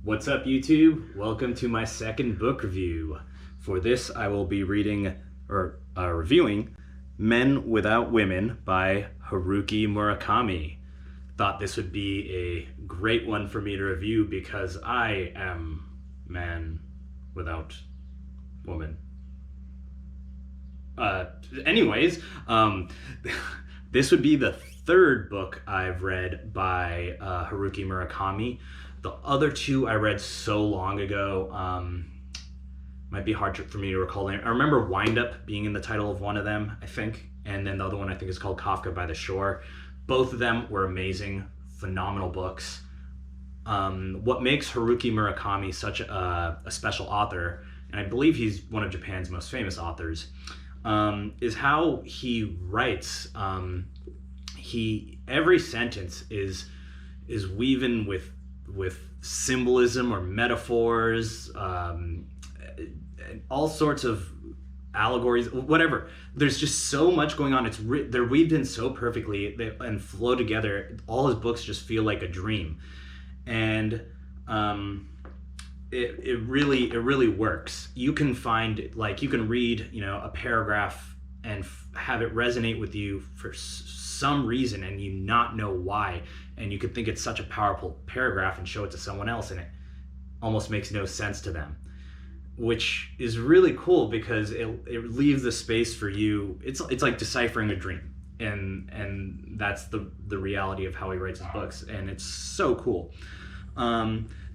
What's up, YouTube? Welcome to my second book review. For this, I will be reading or reviewing Men Without Women by Haruki Murakami. Thought this would be a great one for me to review because I am man without woman. Anyways, this would be the third book I've read by Haruki Murakami. The other two I read so long ago, might be hard for me to recall them. I remember Wind Up being in the title of one of them, I think, and then the other one I think is called Kafka by the Shore. Both of them were amazing, phenomenal books. What makes Haruki Murakami such a special author, and I believe he's one of Japan's most famous authors, is how he writes. Every sentence is weaving with symbolism or metaphors, all sorts of allegories, whatever. There's just so much going on. They're weaved in so perfectly and flow together. All his books just feel like a dream, and it really works. You can read a paragraph and have it resonate with you for some reason, and you not know why, and you could think it's such a powerful paragraph and show it to someone else, and it almost makes no sense to them, which is really cool because it leaves the space for you. It's like deciphering a dream, and that's the reality of how he writes his books, and it's so cool.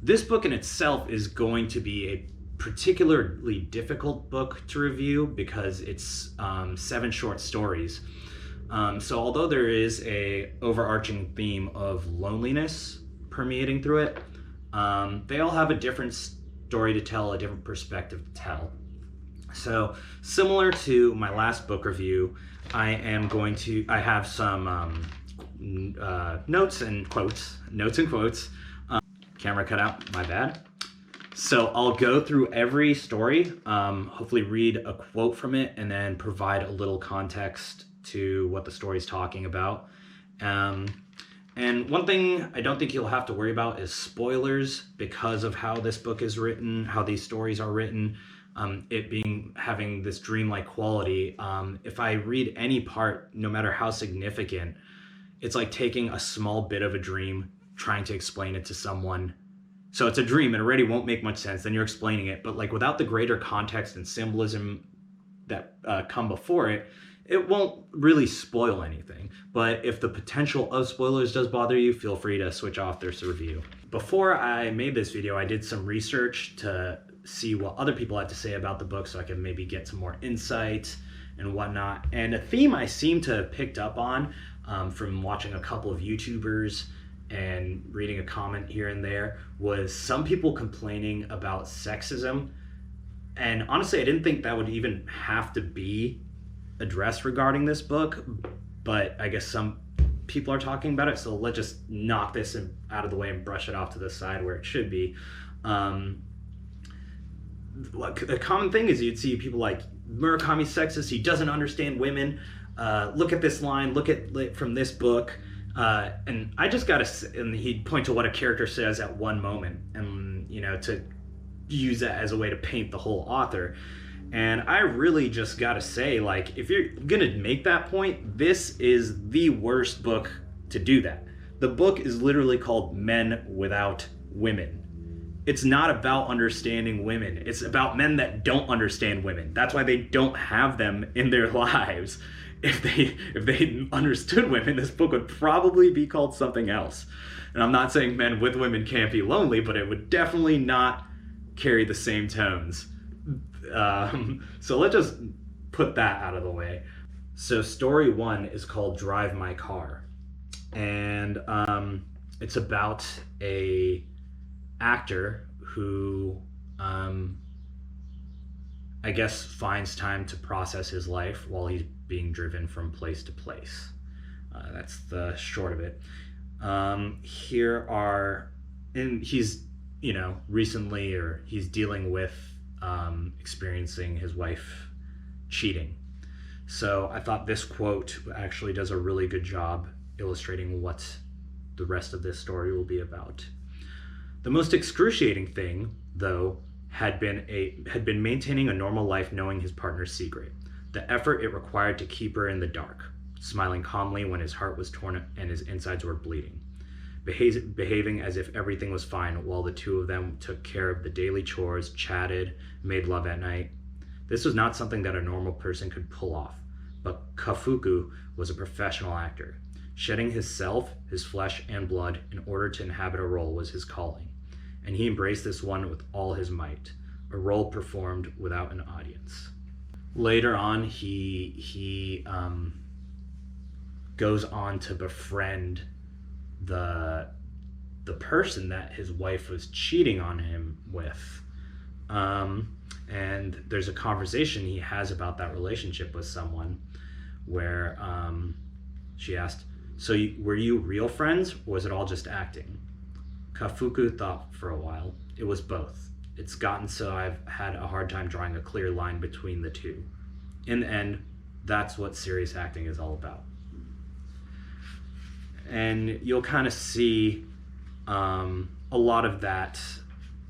This book in itself is going to be a particularly difficult book to review because it's 7 short stories. So although there is a overarching theme of loneliness permeating through it, they all have a different story to tell, a different perspective to tell. So similar to my last book review, I have some notes and quotes. Camera cut out, my bad. So I'll go through every story, hopefully read a quote from it, and then provide a little context to what the story's talking about. And one thing I don't think you'll have to worry about is spoilers because of how this book is written, how these stories are written, having this dreamlike quality. If I read any part, no matter how significant, it's like taking a small bit of a dream, trying to explain it to someone. So it's a dream, it already won't make much sense, then you're explaining it, but without the greater context and symbolism that come before it, it won't really spoil anything. But if the potential of spoilers does bother you, feel free to switch off this review. Before I made this video, I did some research to see what other people had to say about the book so I could maybe get some more insight and whatnot. And a theme I seem to have picked up on from watching a couple of YouTubers and reading a comment here and there was some people complaining about sexism. And honestly, I didn't think that would even have to be addressed regarding this book, but I guess some people are talking about it, so let's just knock this out of the way and brush it off to the side where it should be. A common thing is you'd see people like, Murakami's sexist, he doesn't understand women, look at this line, look at from this book, and I just gotta, and he'd point to what a character says at one moment, and to use that as a way to paint the whole author. And I really just gotta say, if you're gonna make that point, this is the worst book to do that. The book is literally called Men Without Women. It's not about understanding women. It's about men that don't understand women. That's why they don't have them in their lives. If they understood women, this book would probably be called something else. And I'm not saying men with women can't be lonely, but it would definitely not carry the same tones. So let's just put that out of the way. So story 1 is called Drive My Car, and it's about a actor who I guess finds time to process his life while he's being driven from place to place. That's the short of it. He's recently, or he's dealing with experiencing his wife cheating. So I thought this quote actually does a really good job illustrating what the rest of this story will be about. The most excruciating thing, though, had been maintaining a normal life knowing his partner's secret. The effort it required to keep her in the dark, smiling calmly when his heart was torn and his insides were bleeding, behaving as if everything was fine while the two of them took care of the daily chores, chatted, made love at night. This was not something that a normal person could pull off, but Kafuku was a professional actor. Shedding his self, his flesh and blood in order to inhabit a role was his calling, and he embraced this one with all his might, a role performed without an audience. Later on, he goes on to befriend the person that his wife was cheating on him with. And there's a conversation he has about that relationship with someone where she asked, "So were you real friends, or was it all just acting?" Kafuku thought for a while. It was both. It's gotten so I've had a hard time drawing a clear line between the two. In the end, that's what serious acting is all about. And you'll kind of see a lot of that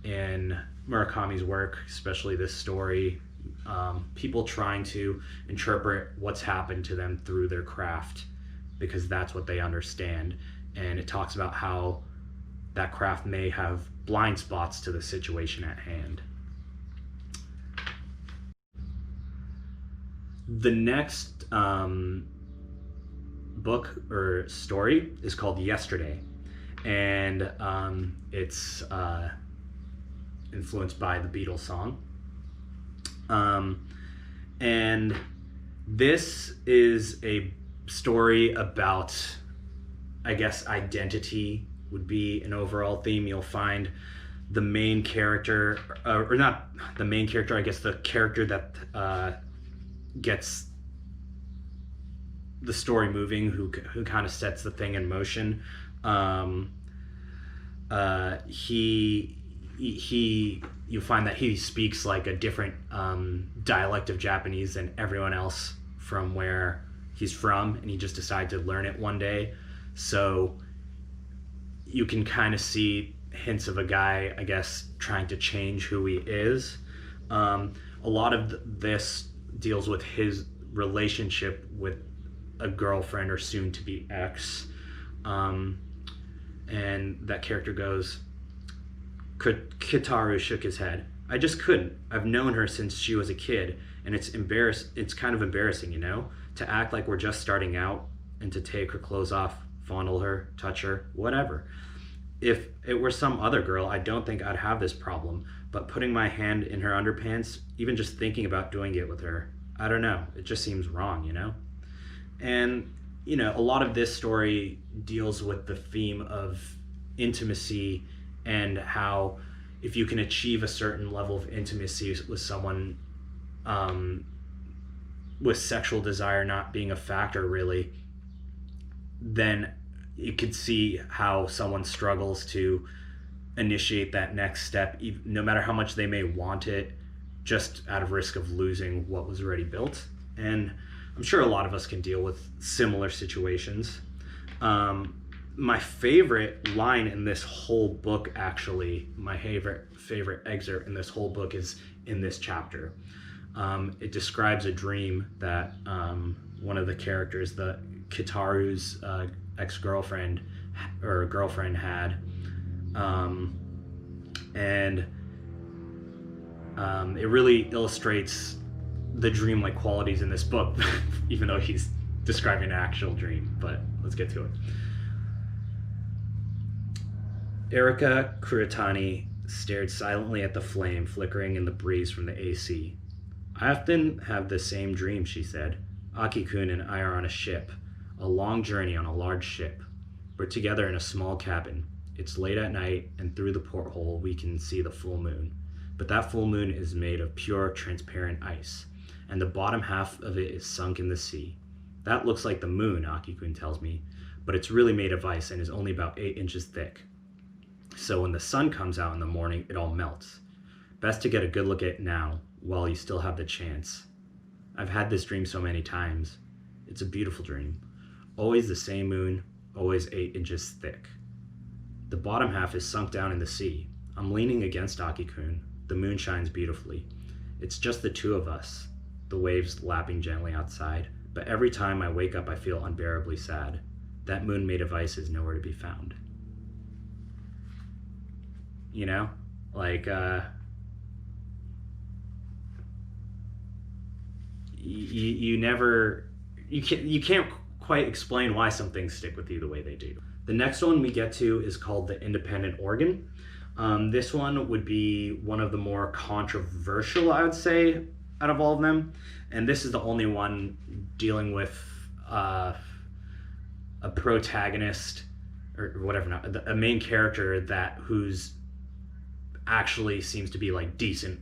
in Murakami's work, especially this story. People trying to interpret what's happened to them through their craft because that's what they understand. And it talks about how that craft may have blind spots to the situation at hand. The next book or story is called Yesterday, and it's influenced by the Beatles song. And this is a story about, I guess, identity would be an overall theme. You'll find the main character, or not the main character, I guess the character that gets the story moving, who kind of sets the thing in motion. You find that he speaks like a different dialect of Japanese than everyone else from where he's from, and he just decided to learn it one day. So you can kind of see hints of a guy, I guess, trying to change who he is. A lot of this deals with his relationship with a girlfriend or soon-to-be ex. And that character goes, Kitaru shook his head. "I just couldn't. I've known her since she was a kid, and it's kind of embarrassing, you know, to act like we're just starting out and to take her clothes off, fondle her, touch her, whatever. If it were some other girl, I don't think I'd have this problem, but putting my hand in her underpants, even just thinking about doing it with her, I don't know, it just seems wrong, you know?" And, you know, a lot of this story deals with the theme of intimacy and how if you can achieve a certain level of intimacy with someone, with sexual desire not being a factor really, then you could see how someone struggles to initiate that next step, no matter how much they may want it, just out of risk of losing what was already built. And I'm sure a lot of us can deal with similar situations. My favorite line in this whole book, actually, my favorite excerpt in this whole book is in this chapter. It describes a dream that one of the characters, the Kitaru's ex-girlfriend or girlfriend had, and it really illustrates the dreamlike qualities in this book, even though he's describing an actual dream. But let's get to it. Erika Kuretani stared silently at the flame flickering in the breeze from the AC. "I often have the same dream," she said. "Aki-kun and I are on a ship, a long journey on a large ship. We're together in a small cabin. It's late at night, and through the porthole we can see the full moon. But that full moon is made of pure, transparent ice, and the bottom half of it is sunk in the sea. That looks like the moon," Aki-kun tells me, "but it's really made of ice and is only about 8 inches thick. So when the sun comes out in the morning, it all melts. Best to get a good look at it now, while you still have the chance. I've had this dream so many times. It's a beautiful dream. Always the same moon, always 8 inches thick. The bottom half is sunk down in the sea. I'm leaning against Aki-kun. The moon shines beautifully. It's just the two of us, the waves lapping gently outside, but every time I wake up I feel unbearably sad. That moon made of ice is nowhere to be found. You know? Like, you can't quite explain why some things stick with you the way they do. The next one we get to is called The Independent Organ. This one would be one of the more controversial, I would say, out of all of them. And this is the only one dealing with a protagonist, or whatever, not a main character who's actually seems to be like decent.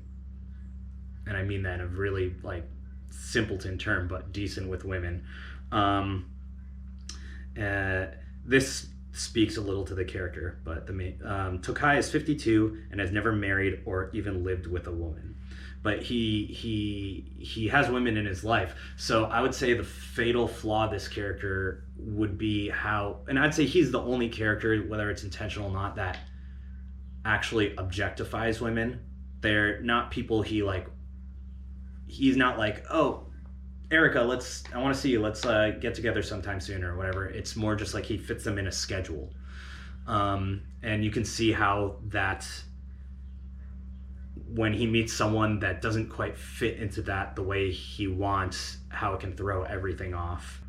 And I mean that in a really like simpleton term, but decent with women. This speaks a little to the character, but Tokai is 52 and has never married or even lived with a woman, but he has women in his life. So I would say the fatal flaw of this character would be and I'd say he's the only character, whether it's intentional or not, that actually objectifies women. They're not people he's not like, oh, Erica, I want to see you, let's get together sometime soon or whatever. It's more just like he fits them in a schedule. And you can see how that when he meets someone that doesn't quite fit into that the way he wants, how it can throw everything off.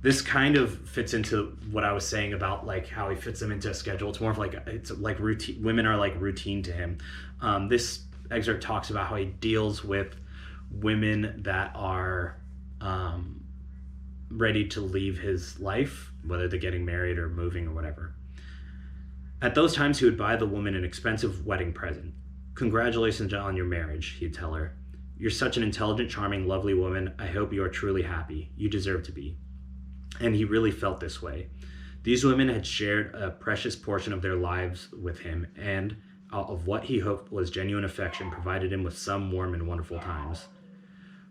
This kind of fits into what I was saying about like how he fits them into a schedule. It's more of like, it's like routine. Women are like routine to him. This excerpt talks about how he deals with women that are ready to leave his life, whether they're getting married or moving or whatever. At those times, he would buy the woman an expensive wedding present. Congratulations on your marriage, he'd tell her. You're such an intelligent, charming, lovely woman. I hope you are truly happy. You deserve to be. And he really felt this way. These women had shared a precious portion of their lives with him, and of what he hoped was genuine affection, provided him with some warm and wonderful times.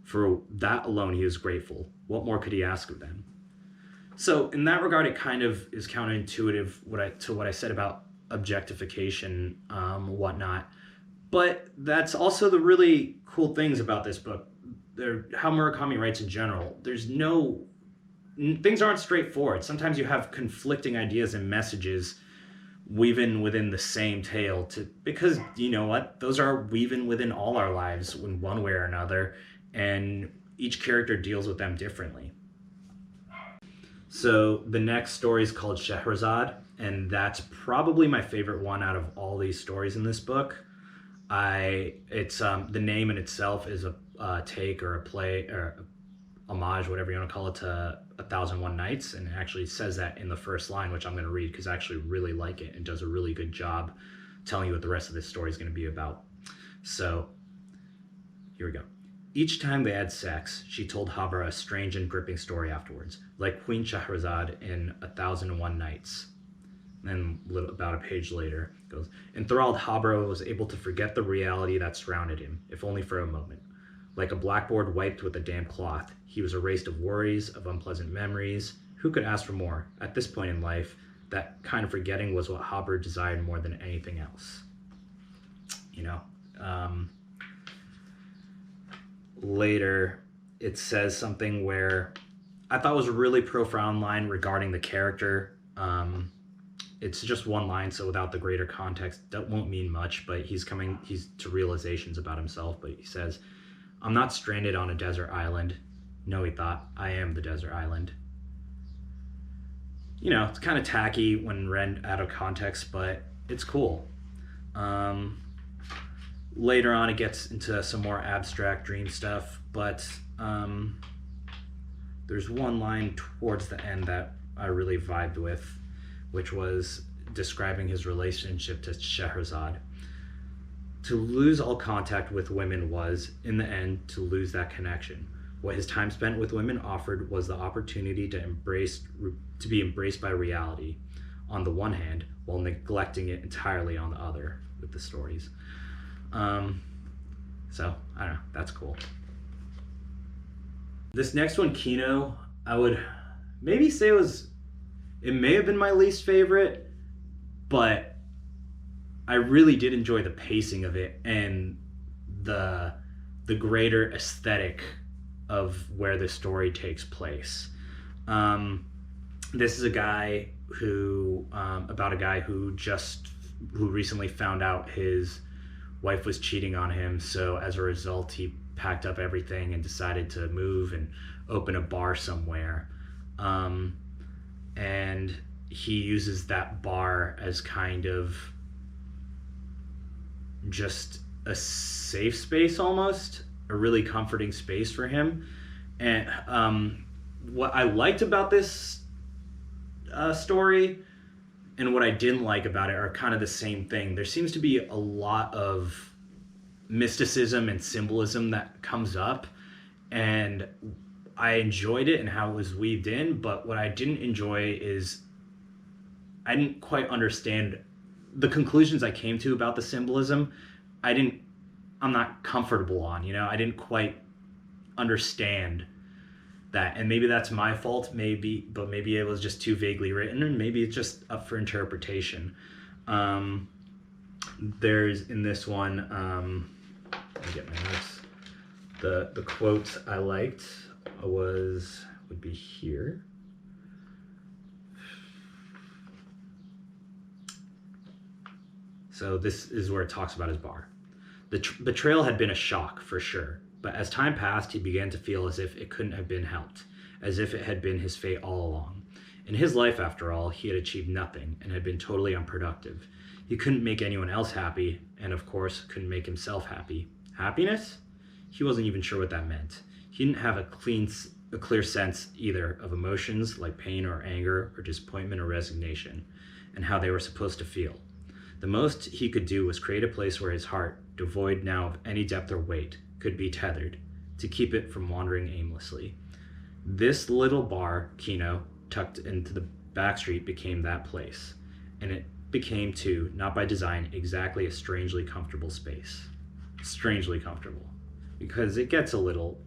For that alone, he was grateful. What more could he ask of them? So in that regard, it kind of is counterintuitive to what I said about objectification, whatnot. But that's also the really cool things about this book. How Murakami writes in general. Things aren't straightforward. Sometimes you have conflicting ideas and messages weaving within the same tale, because you know what? Those are weaving within all our lives in one way or another, and each character deals with them differently. So the next story is called Sheherazade, and that's probably my favorite one out of all these stories in this book. It's the name in itself is a take or a play or homage, whatever you want to call it, to 1001 Nights, and it actually says that in the first line, which I'm going to read because I actually really like it and does a really good job telling you what the rest of this story is going to be about. So here we go. Each time they had sex, she told Habra a strange and gripping story afterwards, like Queen Sheherazade in 1001 Nights. And about a page later, it goes, enthralled, Habra was able to forget the reality that surrounded him, if only for a moment. Like a blackboard wiped with a damp cloth, he was erased of worries, of unpleasant memories. Who could ask for more? At this point in life, that kind of forgetting was what Habra desired more than anything else. You know? Later, it says something where I thought was a really profound line regarding the character. It's just one line, so without the greater context, that won't mean much, but he's to realizations about himself. But he says, I'm not stranded on a desert island. No, he thought, I am the desert island. You know, it's kind of tacky when read out of context, but it's cool. Later on, it gets into some more abstract dream stuff, but there's one line towards the end that I really vibed with, which was describing his relationship to Sheherazade. To lose all contact with women was, in the end, to lose that connection. What his time spent with women offered was the opportunity to be embraced by reality, on the one hand, while neglecting it entirely on the other, with the stories. So, I don't know, that's cool. This next one, Kino, I would maybe say it may have been my least favorite, but I really did enjoy the pacing of it and the greater aesthetic of where the story takes place. This is a guy who about a guy who recently found out his wife was cheating on him. So as a result, he packed up everything and decided to move and open a bar somewhere. And he uses that bar as kind of just a safe space, almost a really comforting space for him. And what I liked about this story and what I didn't like about it are kind of the same thing. There seems to be a lot of mysticism and symbolism that comes up, and I enjoyed it and how it was weaved in, but what I didn't enjoy is I didn't quite understand the conclusions I came to about the symbolism. I'm not comfortable on, I didn't quite understand that, and maybe that's my fault, but maybe it was just too vaguely written, and maybe it's just up for interpretation. There's in this one, let me get my notes. The quote I liked would be here. So this is where it talks about his bar. The betrayal had been a shock for sure, but as time passed, he began to feel as if it couldn't have been helped, as if it had been his fate all along. In his life, after all, he had achieved nothing and had been totally unproductive. He couldn't make anyone else happy, and of course, couldn't make himself happy. Happiness? He wasn't even sure what that meant. He didn't have a clear sense either of emotions like pain or anger or disappointment or resignation, and how they were supposed to feel. The most he could do was create a place where his heart, devoid now of any depth or weight, could be tethered, to keep it from wandering aimlessly. This little bar, Kino, tucked into the back street, became that place, and it became, too, not by design, exactly a strangely comfortable space. Strangely comfortable. Because it gets a little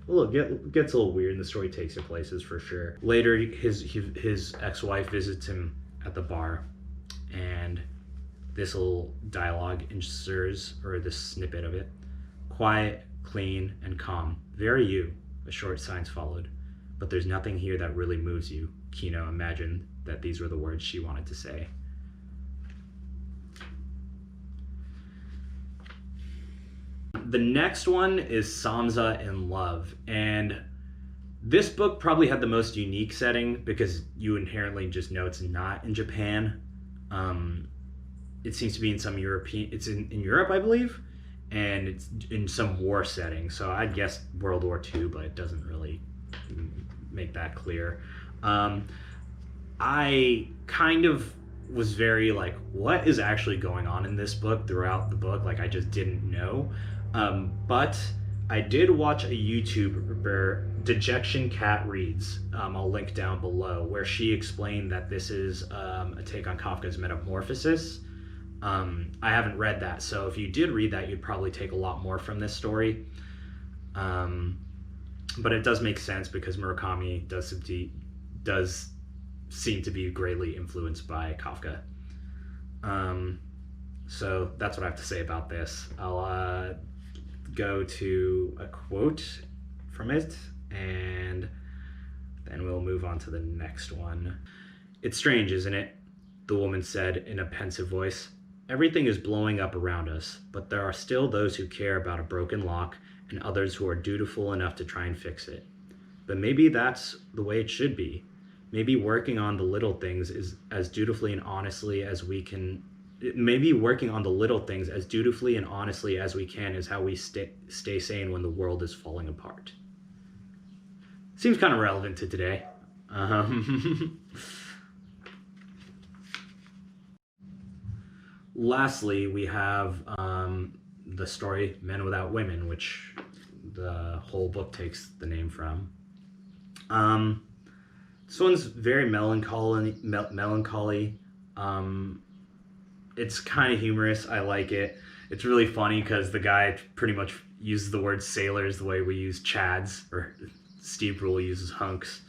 weird, and the story takes it places for sure. Later, his ex-wife visits him at the bar, and this little dialogue ensues, or this snippet of it. Quiet, clean, and calm. Very you, a short silence followed. But there's nothing here that really moves you. Kino imagined that these were the words she wanted to say. The next one is Samsa in Love, and this book probably had the most unique setting because you inherently just know it's not in Japan. It seems to be in some it's in Europe, I believe, and it's in some war setting. So I'd guess World War II, but it doesn't really make that clear. I kind of was very like, what is actually going on in this book throughout the book? Like, I just didn't know. But I did watch a YouTuber, Dejection Cat Reads, I'll link down below, where she explained that this is a take on Kafka's Metamorphosis. I haven't read that, so if you did read that, you'd probably take a lot more from this story. But it does make sense because Murakami does seem to be greatly influenced by Kafka. So that's what I have to say about this. I'll go to a quote from it, and then we'll move on to the next one. It's strange, isn't it? The woman said in a pensive voice. Everything is blowing up around us, but there are still those who care about a broken lock and others who are dutiful enough to try and fix it. But maybe that's the way it should be. Maybe working on the little things is as dutifully and honestly as we can. Maybe working on the little things as dutifully and honestly as we can is how we stay sane when the world is falling apart. Seems kind of relevant to today. Lastly, we have the story Men Without Women, which the whole book takes the name from. This one's very melancholy. It's kind of humorous. I like it. It's really funny because the guy pretty much uses the word sailors the way we use chads, or Steve Brule uses hunks.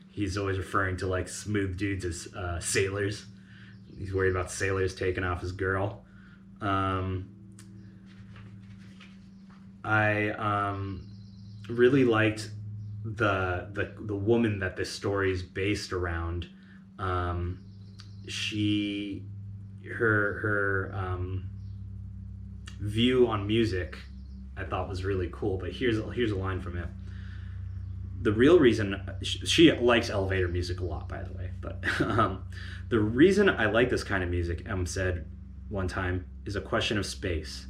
He's always referring to like smooth dudes as sailors. He's worried about sailors taking off his girl. I really liked the woman that this story is based around. Um, she her view on music I thought was really cool. But here's a line from it. The real reason she likes elevator music a lot, by the way, but the reason I like this kind of music, M said one time, is a question of space.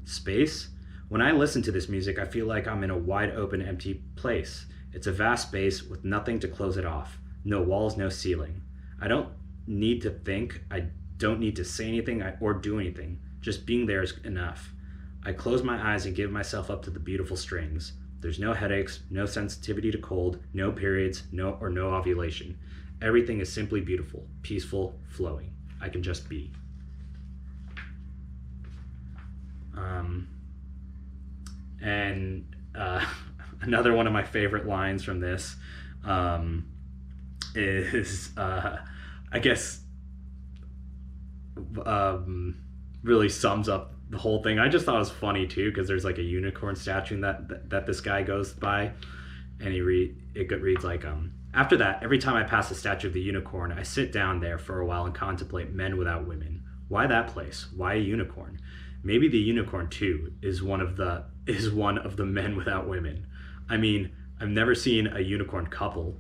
Space? When I listen to this music, I feel like I'm in a wide open, empty place. It's a vast space with nothing to close it off. No walls, no ceiling. I don't need to think. I don't need to say anything or do anything. Just being there is enough. I close my eyes and give myself up to the beautiful strings. There's no headaches, no sensitivity to cold, no periods, no ovulation. Everything is simply beautiful, peaceful, flowing. I can just be. And another one of my favorite lines from this is, I guess, really sums up the whole thing. I just thought it was funny too, because there's like a unicorn statue that this guy goes by, and it reads like, after that, every time I pass the statue of the unicorn, I sit down there for a while and contemplate men without women. Why that place? Why a unicorn? Maybe the unicorn too is one of the men without women. I mean, I've never seen a unicorn couple.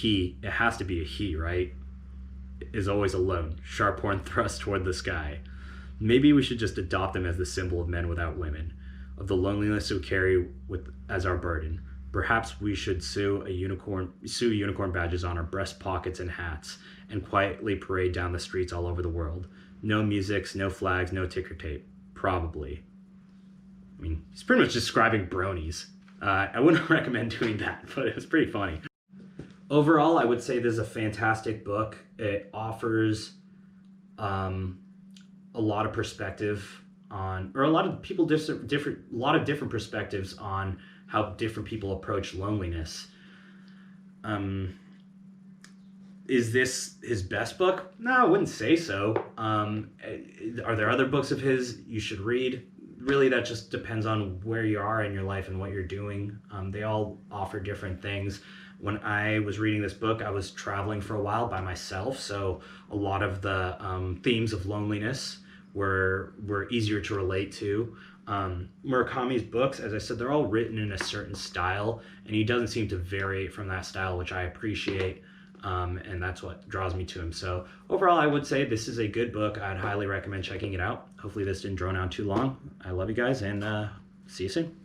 It has to be a he, right? Is always alone, sharp horn thrust toward the sky. Maybe we should just adopt them as the symbol of men without women, of the loneliness we carry as our burden. Perhaps we should sew unicorn badges on our breast pockets and hats, and quietly parade down the streets all over the world. No musics, no flags, no ticker tape. Probably. I mean, he's pretty much describing bronies. I wouldn't recommend doing that, but it was pretty funny. Overall, I would say this is a fantastic book. It offers a lot of perspective on, or a lot of different perspectives on how different people approach loneliness. Is this his best book? No, I wouldn't say so. Are there other books of his you should read? Really, that just depends on where you are in your life and what you're doing. They all offer different things. When I was reading this book, I was traveling for a while by myself, so a lot of the themes of loneliness were easier to relate to. Murakami's books, as I said, they're all written in a certain style, and he doesn't seem to vary from that style, which I appreciate. And that's what draws me to him. So overall, I would say this is a good book. I'd highly recommend checking it out. Hopefully this didn't drone out too long. I love you guys, and see you soon.